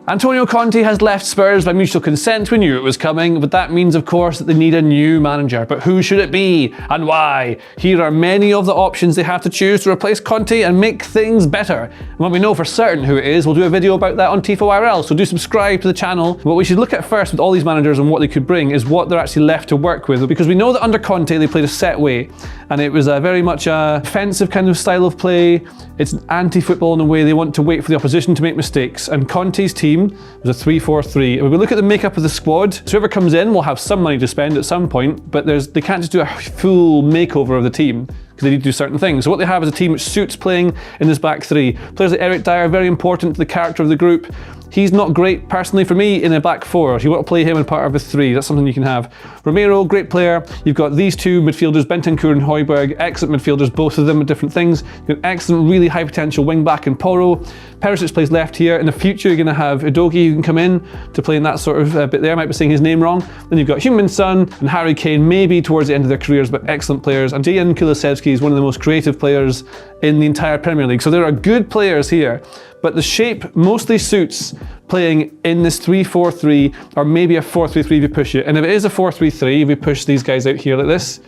Antonio Conte has left Spurs by mutual consent. We knew it was coming, but that means, of course, that they need a new manager. But who should it be and why? Here are many of the options they have to choose to replace Conte and make things better. And when we know for certain who it is, we'll do a video about that on Tifo IRL, so do subscribe to the channel. What we should look at first with all these managers and what they could bring is what they're actually left to work with, because we know that under Conte they played a set way, and it was a very much a defensive kind of style of play. It's an anti-football in a way. They want to wait for the opposition to make mistakes, and Conte's team was a 3-4-3. If we look at the makeup of the squad, so whoever comes in will have some money to spend at some point, but they can't just do a full makeover of the team, because they need to do certain things. So what they have is a team which suits playing in this back three. Players like Eric Dyer are very important to the character of the group. He's not great, personally, for me, in a back four. If you want to play him in part of a three, that's something you can have. Romero, great player. You've got these two midfielders, Bentancur and Højbjerg, excellent midfielders, both of them at different things. You've got an excellent, really high potential wing back in Porro. Perisic plays left here. In the future, you're going to have Udogie who can come in to play in that sort of bit there. I might be saying his name wrong. Then you've got Heung-min Son and Harry Kane, maybe towards the end of their careers, but excellent players. And Dejan Kulusevski is one of the most creative players in the entire Premier League. So there are good players here, but the shape mostly suits playing in this 3-4-3 or maybe a 4-3-3 if you push it. And if it is a 4-3-3, if we push these guys out here like this,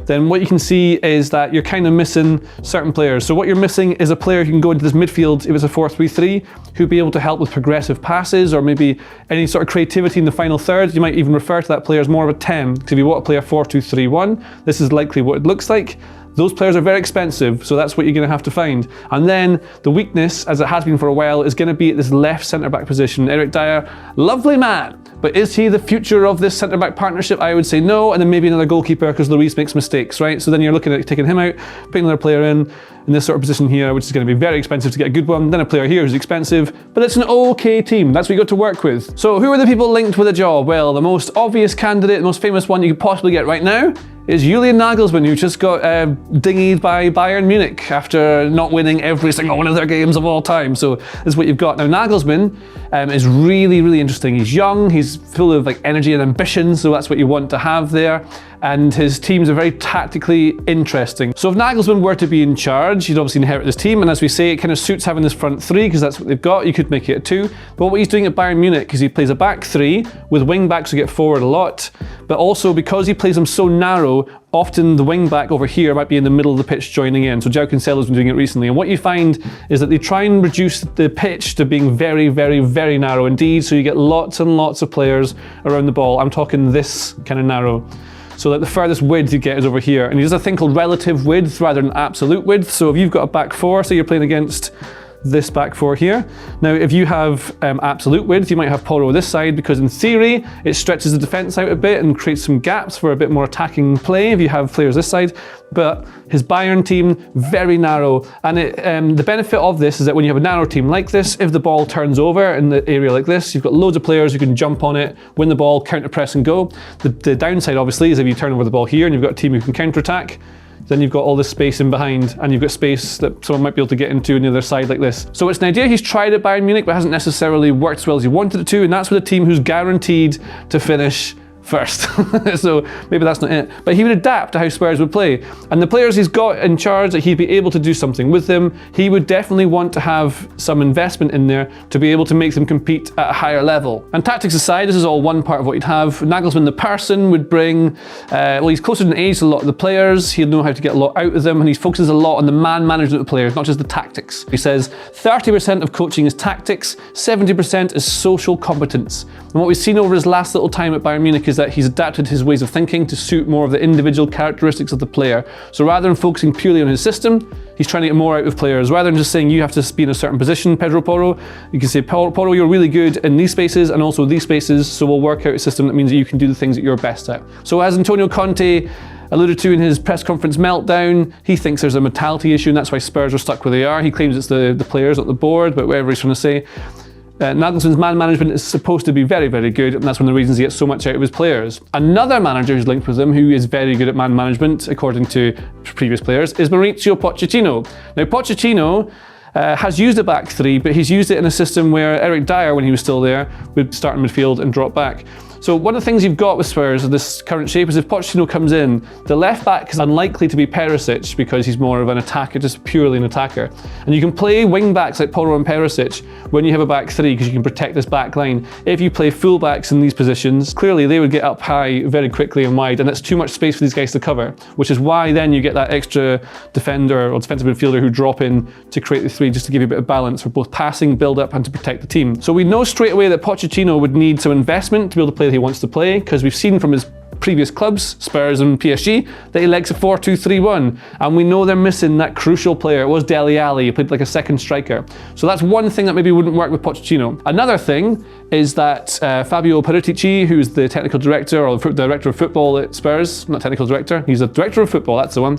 then what you can see is that you're kind of missing certain players. So what you're missing is a player who can go into this midfield if it's a 4-3-3, who'd be able to help with progressive passes or maybe any sort of creativity in the final third. You might even refer to that player as more of a 10, because if you want to play a 4-2-3-1, this is likely what it looks like. Those players are very expensive, so that's what you're going to have to find. And then the weakness, as it has been for a while, is going to be at this left centre-back position. Eric Dyer, lovely man, but is he the future of this centre-back partnership? I would say no, and then maybe another goalkeeper because Lloris makes mistakes, right? So then you're looking at taking him out, putting another player in this sort of position here, which is going to be very expensive to get a good one. Then a player here who's expensive, but it's an okay team. That's what you got to work with. So who are the people linked with a job? Well, the most obvious candidate, the most famous one you could possibly get right now is Julian Nagelsmann, who just got dinghied by Bayern Munich after not winning every single one of their games of all time. So this is what you've got. Now Nagelsmann is really, really interesting. He's young, he's full of like energy and ambition, so that's what you want to have there. And his teams are very tactically interesting. So if Nagelsmann were to be in charge, he'd obviously inherit this team, and as we say, it kind of suits having this front three because that's what they've got. You could make it a two, but what he's doing at Bayern Munich is he plays a back three with wing backs who get forward a lot, but also because he plays them so narrow, often the wing back over here might be in the middle of the pitch joining in. So Sergio Concedo has been doing it recently, and what you find is that they try and reduce the pitch to being very, very, very narrow indeed, so you get lots and lots of players around the ball. I'm talking this kind of narrow. So that the furthest width you get is over here. And he does a thing called relative width rather than absolute width. So if you've got a back four, so you're playing against this back four here. Now, if you have absolute width, you might have Porro this side, because in theory, it stretches the defense out a bit and creates some gaps for a bit more attacking play if you have players this side. But his Bayern team, very narrow. And the benefit of this is that when you have a narrow team like this, if the ball turns over in the area like this, you've got loads of players who can jump on it, win the ball, counter press and go. The downside, obviously, is if you turn over the ball here and you've got a team who can counter attack, then you've got all this space in behind, and you've got space that someone might be able to get into on the other side like this. So it's an idea he's tried at Bayern Munich, but hasn't necessarily worked as well as he wanted it to, and that's with a team who's guaranteed to finish first. So maybe that's not it. But he would adapt to how Spurs would play. And the players he's got in charge, that he'd be able to do something with them, he would definitely want to have some investment in there to be able to make them compete at a higher level. And tactics aside, this is all one part of what he'd have. Nagelsmann, the person, would bring, well, he's closer in age to a lot of the players. He'll know how to get a lot out of them, and he focuses a lot on the man management of players, not just the tactics. He says 30% of coaching is tactics, 70% is social competence. And what we've seen over his last little time at Bayern Munich is that he's adapted his ways of thinking to suit more of the individual characteristics of the player. So rather than focusing purely on his system, he's trying to get more out of players. Rather than just saying you have to be in a certain position, Pedro Porro, you can say, Porro, you're really good in these spaces and also these spaces, so we'll work out a system that means that you can do the things that you're best at. So as Antonio Conte alluded to in his press conference meltdown, he thinks there's a mentality issue, and that's why Spurs are stuck where they are. He claims it's the players, not the board, but whatever he's trying to say. Nagelsmann's man management is supposed to be very, very good, and that's one of the reasons he gets so much out of his players. Another manager who's linked with him, who is very good at man management, according to previous players, is Mauricio Pochettino. Now, Pochettino has used a back three, but he's used it in a system where Eric Dyer, when he was still there, would start in midfield and drop back. So one of the things you've got with Spurs in this current shape is if Pochettino comes in, the left back is unlikely to be Perisic because he's more of an attacker, just purely an attacker. And you can play wing backs like Porro and Perisic when you have a back three because you can protect this back line. If you play full backs in these positions, clearly they would get up high very quickly and wide, and it's too much space for these guys to cover, which is why then you get that extra defender or defensive midfielder who drop in to create the three just to give you a bit of balance for both passing, build up and to protect the team. So we know straight away that Pochettino would need some investment to be able to play that he wants to play, because we've seen from his previous clubs, Spurs and PSG, that he likes a 4-2-3-1, and we know they're missing that crucial player. It was Dele Alli, who played like a second striker. So that's one thing that maybe wouldn't work with Pochettino. Another thing is that Fabio Paratici, who's the technical director or the director of football at Spurs, not technical director, he's the director of football, that's the one,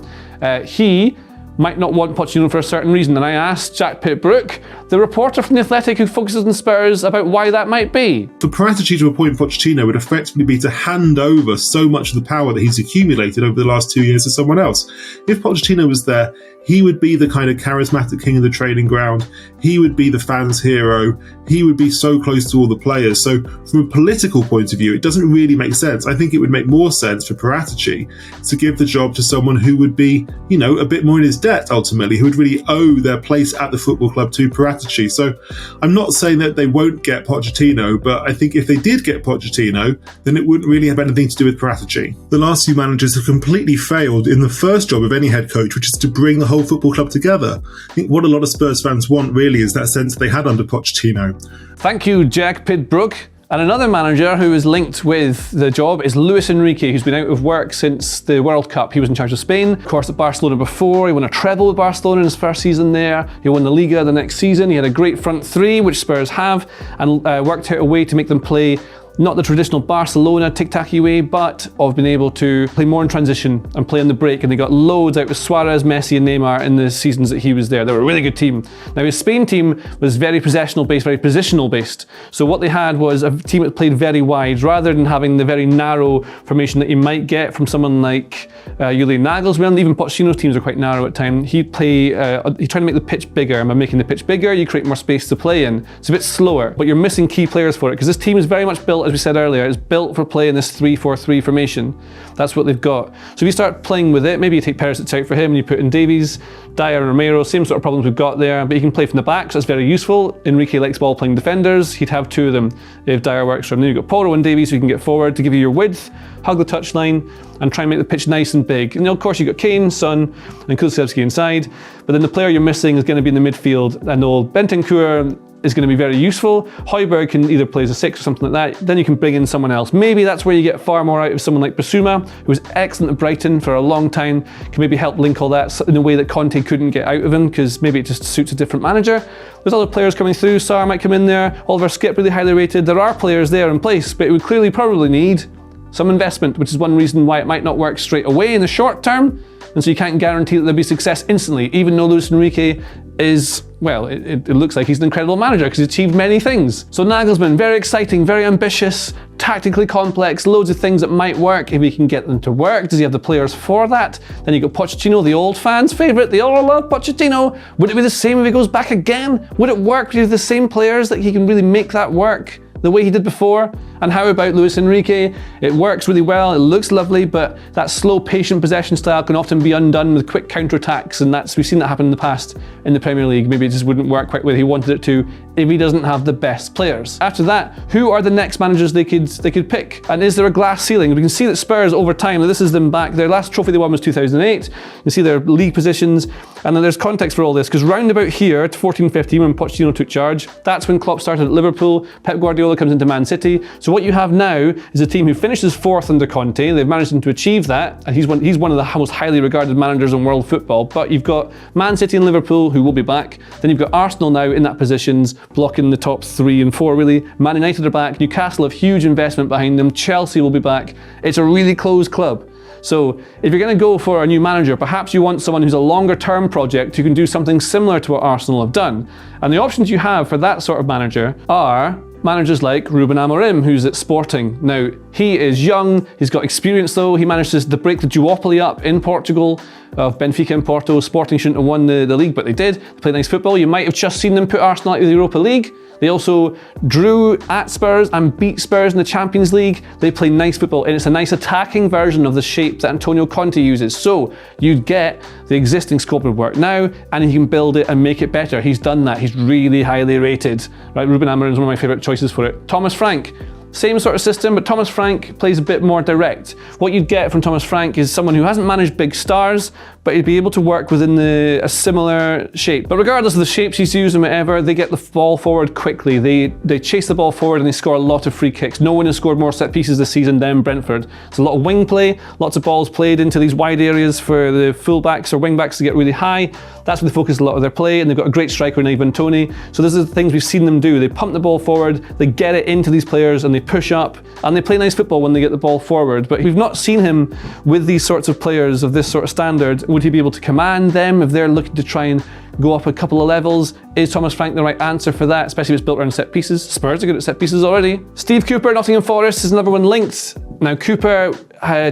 he might not want Pochettino for a certain reason. And I asked Jack Pitt-Brooke, the reporter from The Athletic who focuses on Spurs, about why that might be. For Paratici to appoint Pochettino would effectively be to hand over so much of the power that he's accumulated over the last 2 years to someone else. If Pochettino was there, he would be the kind of charismatic king of the training ground. He would be the fans' hero. He would be so close to all the players. So from a political point of view, it doesn't really make sense. I think it would make more sense for Paratici to give the job to someone who would be, you know, a bit more in his debt ultimately, who would really owe their place at the football club to Paratici. So I'm not saying that they won't get Pochettino, but I think if they did get Pochettino, then it wouldn't really have anything to do with Paratici. The last few managers have completely failed in the first job of any head coach, which is to bring the whole football club together. I think what a lot of Spurs fans want really is that sense they had under Pochettino. Thank you, Jack Pitt-Brooke. And another manager who is linked with the job is Luis Enrique, who's been out of work since the World Cup. He was in charge of Spain, of course, at Barcelona before. He won a treble with Barcelona in his first season there. He won the Liga the next season. He had a great front three, which Spurs have, and worked out a way to make them play not the traditional Barcelona tic-tac-y way, but of being able to play more in transition and play on the break. And they got loads out with Suarez, Messi and Neymar in the seasons that he was there. They were a really good team. Now his Spain team was very possessional based, very positional based. So what they had was a team that played very wide, rather than having the very narrow formation that you might get from someone like Julian Nagelsmann. Even Pochettino's teams are quite narrow at times. He'd play, he'd try to make the pitch bigger, and by making the pitch bigger, you create more space to play in. It's a bit slower, but you're missing key players for it, because this team is very much built, as we said earlier, is built for playing this 3-4-3 formation. That's what they've got. So if you start playing with it, maybe you take Perisic out for him and you put in Davies, Dyer and Romero, same sort of problems we've got there, but you can play from the back, so that's very useful. Enrique likes ball playing defenders. He'd have two of them if Dyer works for him. Then you've got Porro and Davies who can get forward to give you your width, hug the touchline, and try and make the pitch nice and big. And of course you've got Kane, Son, and Kulusevski inside, but then the player you're missing is going to be in the midfield, and old Bentancur is going to be very useful. Højbjerg can either play as a 6 or something like that. Then you can bring in someone else. Maybe that's where you get far more out of someone like Bissouma, who was excellent at Brighton for a long time, can maybe help link all that in a way that Conte couldn't get out of him, because maybe it just suits a different manager. There's other players coming through. Sarr might come in there. Oliver Skipp, really highly rated. There are players there in place, but it would clearly probably need some investment, which is one reason why it might not work straight away in the short term. And so you can't guarantee that there'll be success instantly, even though Luis Enrique is, well, it looks like he's an incredible manager because he's achieved many things. So Nagelsmann, very exciting, very ambitious, tactically complex, loads of things that might work if he can get them to work. Does he have the players for that? Then you've got Pochettino, the old fans' favourite. They all love Pochettino. Would it be the same if he goes back again? Would it work with the same players that he can really make that work the way he did before? And how about Luis Enrique? It works really well, it looks lovely, but that slow, patient possession style can often be undone with quick counter-attacks, and we've seen that happen in the past in the Premier League. Maybe it just wouldn't work quite where he wanted it to if he doesn't have the best players. After that, who are the next managers they could pick? And is there a glass ceiling? We can see that Spurs over time, this is them back, their last trophy they won was 2008. You can see their league positions, and then there's context for all this, because round about here to 14-15 when Pochettino took charge, that's when Klopp started at Liverpool, Pep Guardiola comes into Man City. So what you have now is a team who finishes 4th under Conte. They've managed to achieve that, and he's one of the most highly regarded managers in world football. But you've got Man City and Liverpool, who will be back. Then you've got Arsenal now in that positions, blocking the top 3 and 4 really. Man United are back. Newcastle have huge investment behind them. Chelsea will be back. It's a really close club. So if you're going to go for a new manager, perhaps you want someone who's a longer term project who can do something similar to what Arsenal have done. And the options you have for that sort of manager are managers like Ruben Amorim, who's at Sporting. Now, He is young, he's got experience though. He managed to break the duopoly up in Portugal of Benfica and Porto. Sporting shouldn't have won the league, but they did. They played nice football. You might have just seen them put Arsenal out of the Europa League. They also drew at Spurs and beat Spurs in the Champions League. They play nice football, and it's a nice attacking version of the shape that Antonio Conte uses. So you get the existing scope of work now, and he can build it and make it better. He's done that. He's really highly rated. Right, Ruben Amorim is one of my favourite choices for it. Thomas Frank. Same sort of system, but Thomas Frank plays a bit more direct. What you'd get from Thomas Frank is someone who hasn't managed big stars, but he'd be able to work within a similar shape. But regardless of the shapes he's used and whatever, they get the ball forward quickly. They chase the ball forward and they score a lot of free kicks. No one has scored more set pieces this season than Brentford. It's a lot of wing play, lots of balls played into these wide areas for the fullbacks or wingbacks to get really high. That's where they focus a lot of their play, and they've got a great striker in Ivan Toney. So these are the things we've seen them do. They pump the ball forward, they get it into these players, and they push up, and they play nice football when they get the ball forward. But we've not seen him with these sorts of players of this sort of standard. Would he be able to command them if they're looking to try and go up a couple of levels? Is Thomas Frank the right answer for that, especially if it's built around set pieces? Spurs are good at set pieces already. Steve Cooper, Nottingham Forest, is another one linked. Now Cooper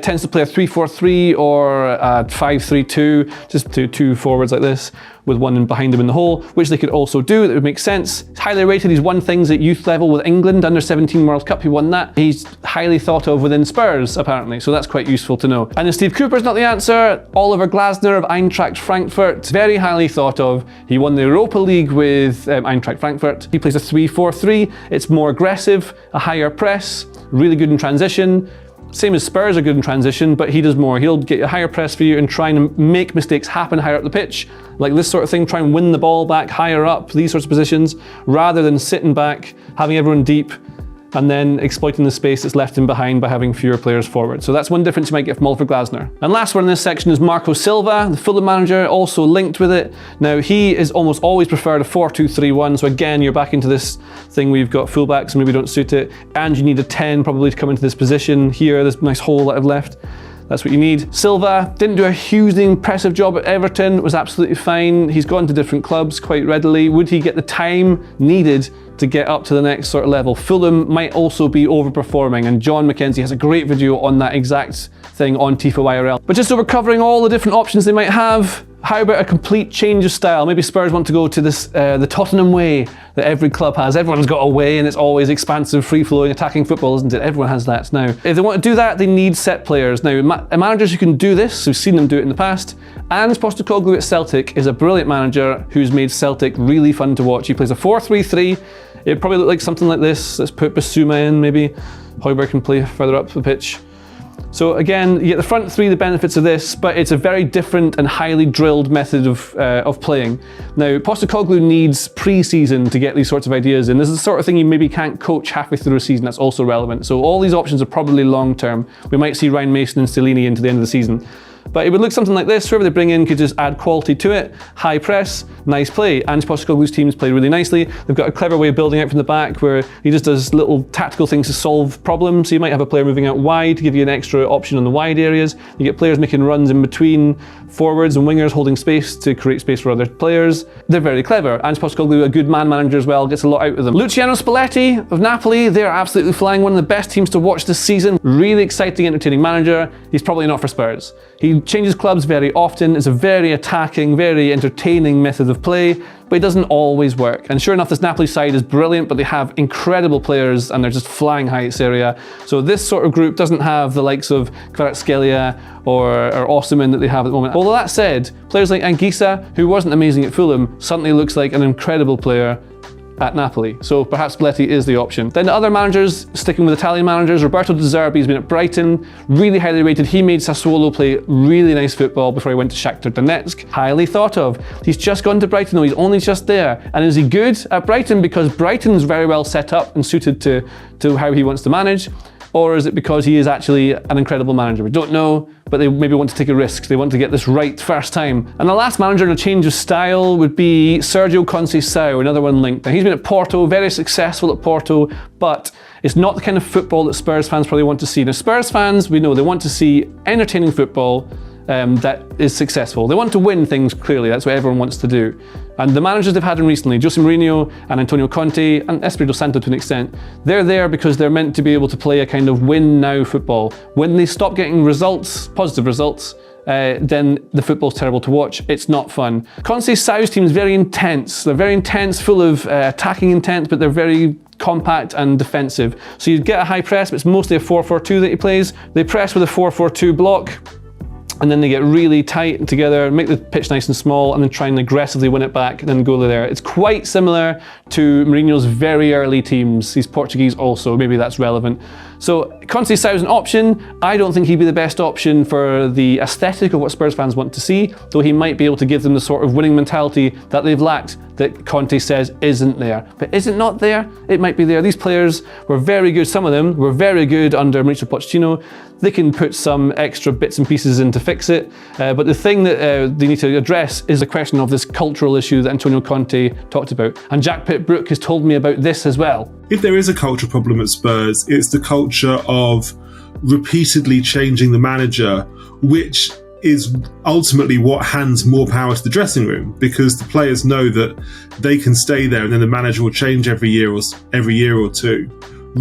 tends to play a 3-4-3 or a 5-3-2, just two forwards like this, with one behind him in the hole, which they could also do. That would make sense. He's highly rated. He's won things at youth level with England, under 17 World Cup, he won that. He's highly thought of within Spurs, apparently, so that's quite useful to know. And if Steve Cooper's not the answer, Oliver Glassner of Eintracht Frankfurt, very highly thought of. He won the Europa League with Eintracht Frankfurt. He plays a 3-4-3. It's more aggressive, a higher press, really good in transition. Same as Spurs are good in transition, but he does more. He'll get a higher press for you and try and make mistakes happen higher up the pitch. Like this sort of thing, try and win the ball back higher up, these sorts of positions, rather than sitting back, having everyone deep, and then exploiting the space that's left in behind by having fewer players forward. So that's one difference you might get from Oliver Glasner. And last one in this section is Marco Silva, the Fulham manager, also linked with it. Now he is almost always preferred a 4-2-3-1, so again you're back into this thing where you've got fullbacks and maybe don't suit it, and you need a 10 probably to come into this position here, this nice hole that I've left. That's what you need. Silva didn't do a hugely impressive job at Everton, was absolutely fine. He's gone to different clubs quite readily. Would he get the time needed to get up to the next sort of level? Fulham might also be overperforming, and John McKenzie has a great video on that exact thing on Tifo IRL. But just over covering all the different options they might have, how about a complete change of style? Maybe Spurs want to go to this the Tottenham way that every club has. Everyone's got a way, and it's always expansive, free-flowing, attacking football, isn't it? Everyone has that now. If they want to do that, they need set players. Now, managers who can do this, we've seen them do it in the past, and Postecoglou at Celtic is a brilliant manager who's made Celtic really fun to watch. He plays a 4-3-3. It'd probably look like something like this. Let's put Basuma in, maybe. Højbjerg can play further up the pitch. So again, you get the front three, the benefits of this, but it's a very different and highly drilled method of playing. Now, Postecoglou needs pre-season to get these sorts of ideas in. This is the sort of thing you maybe can't coach halfway through a season. That's also relevant. So all these options are probably long-term. We might see Ryan Mason and Stellini into the end of the season. But it would look something like this. Whoever they bring in could just add quality to it. High press, nice play. And Postecoglou's teams play really nicely. They've got a clever way of building out from the back where he just does little tactical things to solve problems. So you might have a player moving out wide to give you an extra option on the wide areas. You get players making runs in between forwards and wingers holding space to create space for other players. They're very clever. And Postecoglou, a good man manager as well, gets a lot out of them. Luciano Spalletti of Napoli, they're absolutely flying. One of the best teams to watch this season. Really exciting, entertaining manager. He's probably not for Spurs. He changes clubs very often. It's a very attacking, very entertaining method of play, but it doesn't always work. And sure enough, this Napoli side is brilliant, but they have incredible players and they're just flying high at Serie A. So this sort of group doesn't have the likes of Kvaratskhelia or Osimhen that they have at the moment. Although that said, players like Anguissa, who wasn't amazing at Fulham, suddenly looks like an incredible player at Napoli. So perhaps Spalletti is the option. Then the other managers, sticking with Italian managers, Roberto Di Zerbi has been at Brighton, really highly rated. He made Sassuolo play really nice football before he went to Shakhtar Donetsk. Highly thought of. He's just gone to Brighton though, he's only just there. And is he good at Brighton because Brighton is very well set up and suited to how he wants to manage? Or is it because he is actually an incredible manager? We don't know, but they maybe want to take a risk. They want to get this right first time. And the last manager in a change of style would be Sergio Concedo, another one linked. Now he's been at Porto, very successful at Porto, but it's not the kind of football that Spurs fans probably want to see. Now Spurs fans, we know they want to see entertaining football that is successful. They want to win things, clearly. That's what everyone wants to do. And the managers they've had in recently, Jose Mourinho and Antonio Conte and Espirito Santo to an extent, they're there because they're meant to be able to play a kind of win-now football. When they stop getting results, positive results, then the football's terrible to watch. It's not fun. Conte's South team is very intense. They're very intense, full of attacking intent, but they're very compact and defensive. So you get a high press, but it's mostly a 4-4-2 that he plays. They press with a 4-4-2 block, and then they get really tight together, make the pitch nice and small, and then try and aggressively win it back and then go there. It's quite similar to Mourinho's very early teams. He's Portuguese also, maybe that's relevant. So Conte South is an option. I don't think he'd be the best option for the aesthetic of what Spurs fans want to see, though he might be able to give them the sort of winning mentality that they've lacked, that Conte says isn't there. But is it not there? It might be there. These players were very good. Some of them were very good under Mauricio Pochettino. They can put some extra bits and pieces in to fix it. But the thing that they need to address is the question of this cultural issue that Antonio Conte talked about. And Jack Pitt-Brooke has told me about this as well. If there is a culture problem at Spurs, it's the culture of repeatedly changing the manager, which is ultimately what hands more power to the dressing room, because the players know that they can stay there and then the manager will change every year or two.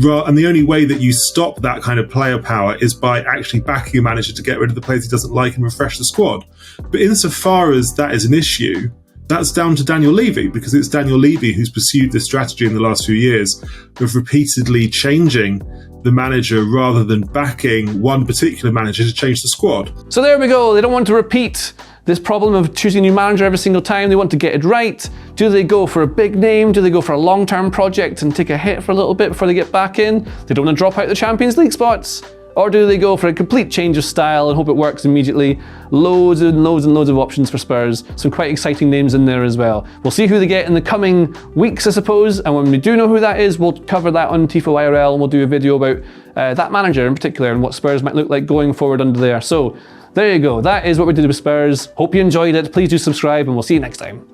And the only way that you stop that kind of player power is by actually backing a manager to get rid of the players he doesn't like and refresh the squad. But insofar as that is an issue, that's down to Daniel Levy, because it's Daniel Levy who's pursued this strategy in the last few years of repeatedly changing the manager rather than backing one particular manager to change the squad. So there we go. They don't want to repeat this problem of choosing a new manager every single time. They want to get it right. Do they go for a big name? Do they go for a long-term project and take a hit for a little bit before they get back in? They don't want to drop out the Champions League spots. Or do they go for a complete change of style and hope it works immediately? Loads and loads and loads of options for Spurs. Some quite exciting names in there as well. We'll see who they get in the coming weeks, I suppose. And when we do know who that is, we'll cover that on Tifo IRL, and we'll do a video about that manager in particular and what Spurs might look like going forward under there. So there you go. That is what we did with Spurs. Hope you enjoyed it. Please do subscribe, and we'll see you next time.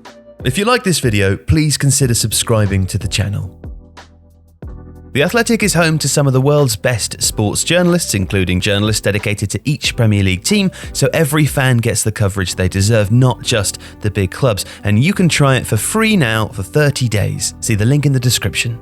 If you like this video, please consider subscribing to the channel. The Athletic is home to some of the world's best sports journalists, including journalists dedicated to each Premier League team, so every fan gets the coverage they deserve, not just the big clubs. And you can try it for free now for 30 days. See the link in the description.